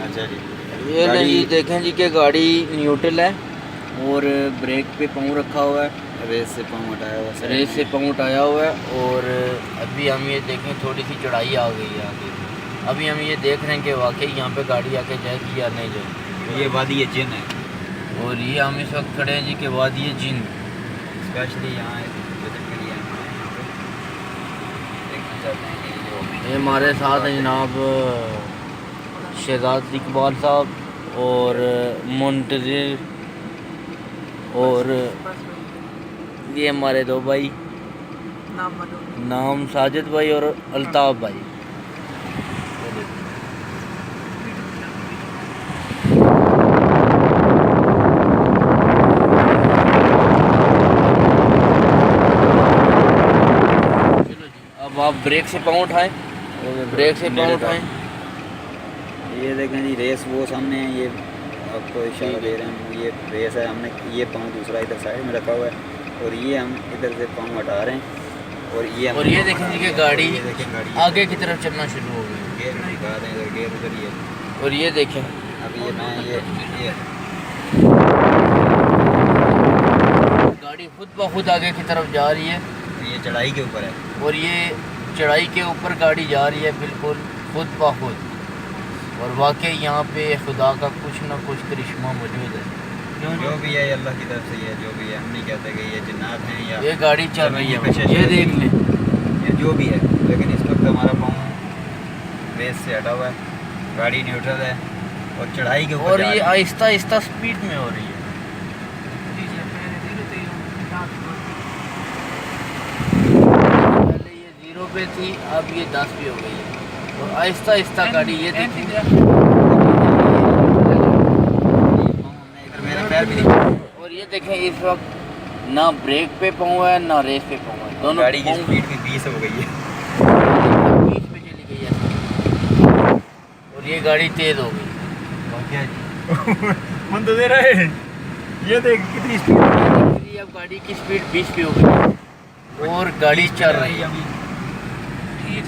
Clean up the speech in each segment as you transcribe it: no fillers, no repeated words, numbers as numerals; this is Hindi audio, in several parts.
अच्छा जी। ये ले गाड़ी जी, देखें जी कि गाड़ी न्यूट्रल है और ब्रेक पे पाँव रखा हुआ है, रेस से पाँव हटाया हुआ है, रेस से पाँव उठाया हुआ है। और अभी हम ये देखें थोड़ी सी चढ़ाई आ गई है आगे। अभी हम ये देख रहे हैं कि वाकई यहाँ पे गाड़ी आके जाएगी या नहीं जाएगी। ये वादी जिन है और ये हम इस वक्त खड़े हैं जी के वादी जिन, स्पेशली यहाँ विजिट के लिए हम आए हैं। देखना चाहते हैं कि जो ये हमारे साथ हैं जनाब शहजाद इकबाल साहब और मुंतज़िर, और ये हमारे दो भाई, नाम साजिद भाई और अल्ताफ़ भाई। अब आप ब्रेक से पाँव उठाएं, ब्रेक से पाँव उठाएं। ये देखें जी रेस वो सामने है, ये आपको इशारा दे रहे हैं, ये रेस है। हमने ये पाँव दूसरा इधर साइड में रखा हुआ है और ये हम इधर से पाँव हटा रहे हैं। और ये देखें जी कि गाड़ी ये देखें गाड़ी आगे की तरफ चलना शुरू हो गई। गेयर में दिखा दें, इधर गेयर उधर ही है। और ये देखें अभी ये मैं ये गाड़ी खुद ब खुद आगे की तरफ जा रही है चढ़ाई के ऊपर है और ये चढ़ाई के ऊपर गाड़ी जा रही है बिल्कुल खुद ब खुद। और वाकई यहाँ पे खुदा का कुछ ना कुछ करिश्मा मौजूद है। जो भी है अल्लाह की तरफ से ही है, जो भी है। हम नहीं कहते कि ये जिन्नात हैं या ये गाड़ी चल रही है, ये देख लें, ये जो भी है। लेकिन इस वक्त हमारा पाँव रेस से हटा हुआ है, गाड़ी न्यूट्रल है और चढ़ाई के ऊपर और ये आहिस्ता आहिस्ता स्पीड में हो रही है। पहले ये 0 पे थी, अब ये 10 पे हो गई है और आहिस्ता आहिस्ता गाड़ी ये देखिए। मेरा पैर भी नहीं, और ये देखें इस वक्त ना ब्रेक पे पाँव है ना रेस पे पाँव है, दोनों गाड़ी की पाँव स्पीड भी 20 हो गई है, 20 पे चली गई है और ये गाड़ी तेज हो गई। क्या मन तो दे रहा है। ये देख कितनी स्पीड जी, अब गाड़ी की स्पीड 20 पे हो गई है और गाड़ी चल रही है। ये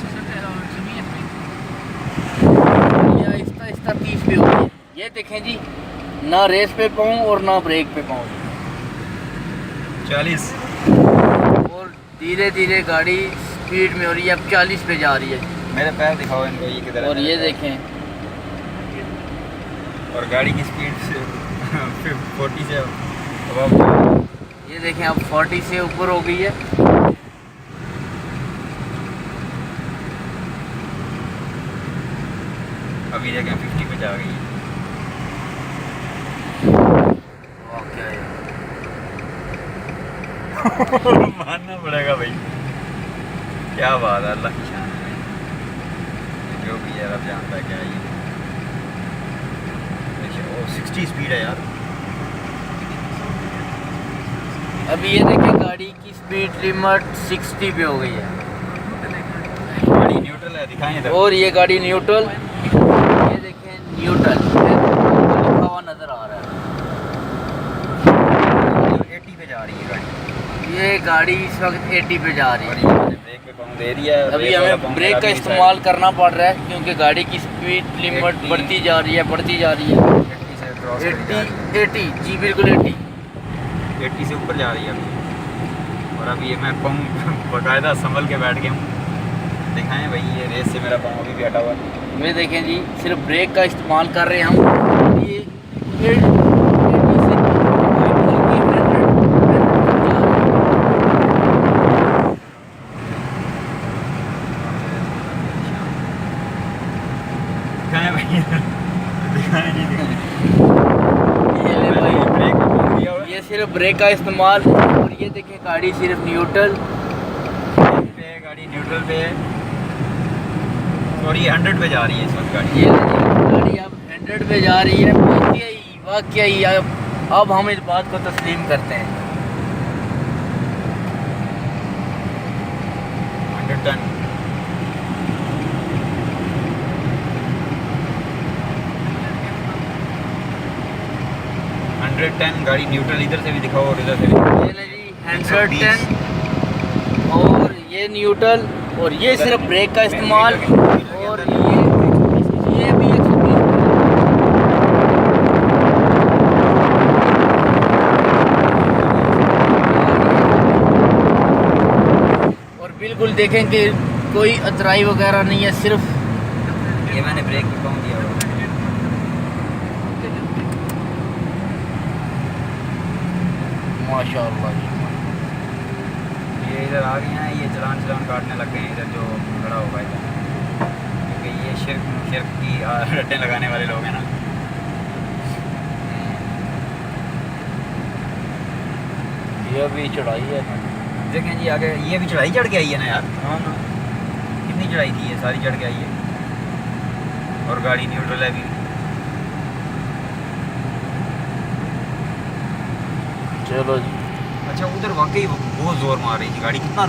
आहिस्ता आहिस्ता 30 पे हो गई है। ये देखें जी, ना रेस पे पाऊँ और ना ब्रेक पे पाऊँ 40 और धीरे धीरे गाड़ी स्पीड में हो रही है, अब 40 पे जा रही है। मेरे पैर दिखाओ इनको, ये किधर है। और ये देखें, और गाड़ी की स्पीड से 40 से अब ये देखें अब 40 से ऊपर हो गई है। अभी देखें 50 पे जा गई है। मानना पड़ेगा भाई, क्या बात है, अल्लाह की शान है भाई। जो भी है अब जानता है क्या है ये। 60 स्पीड है यार। अभी ये देखें गाड़ी की स्पीड लिमिट 60 पे हो गई है गाड़ी न्यूट्रल है, दिखाएं इधर। और ये गाड़ी न्यूट्रल, ये देखें न्यूट्रल लिखा हुआ नज़र आ रहा है। 80 पे जा रही है गाड़ी। ये गाड़ी इस वक्त 80 पे जा रही और है। ये ब्रेक पे पाँव दे रही है। अभी हमें ब्रेक का इस्तेमाल करना पड़ रहा है क्योंकि गाड़ी की स्पीड लिमिट बढ़ती जा रही है, बढ़ती जा रही है। 80 से क्रॉस 80 जी बिल्कुल 80 से ऊपर जा रही है अभी। और अभी ये मैं पाँव बाकायदा संभल के बैठ गया हूँ। दिखाएं भाई, ये रेस से मेरा पाँव अभी भी हटा हुआ है। ये देखें जी, सिर्फ ब्रेक का इस्तेमाल कर रहे हैं हम। ये 80 से दिखाएं भाई, दिखाएं जी, दिखाएं। ये ले भाई, ब्रेक पे पाँव दिया हुआ है। ये सिर्फ ब्रेक का इस्तेमाल। और ये देखें गाड़ी सिर्फ न्यूट्रल पे गाड़ी न्यूट्रल पे है और ये 100 पे जा रही है इस वक्त गाड़ी। ये गाड़ी अब 100 पे जा रही है। वाकई अब हम इस बात को तस्लीम करते हैं। 100 टन। गाड़ी न्यूट्रल, इधर से भी दिखाओ और इधर से भी। ये ले जी 110 और ये न्यूट्रल और ये सिर्फ ब्रेक का इस्तेमाल। और ये भी 120 बिल्कुल देखें कि कोई अतराई वगैरह नहीं है, सिर्फ ये मैंने ब्रेक पे पाँव दिया हुआ है। माशाअल्लाह जी। ये इधर आ गए हैं, ये चलान काटने लग गए हैं इधर जो खड़ा होगा इधर, क्योंकि ये शिरक की रट्टे लगाने वाले लोग हैं ना। ये भी चढ़ाई है ना, देखें जी आगे, ये भी चढ़ाई चढ़ के आई है ना यार। हाँ ना। कितनी चढ़ाई थी, ये सारी चढ़ के आई है और गाड़ी न्यूट्रल है अभी। चलो जी। अच्छा, उधर वाकई बहुत जोर मार रही थी गाड़ी, कितना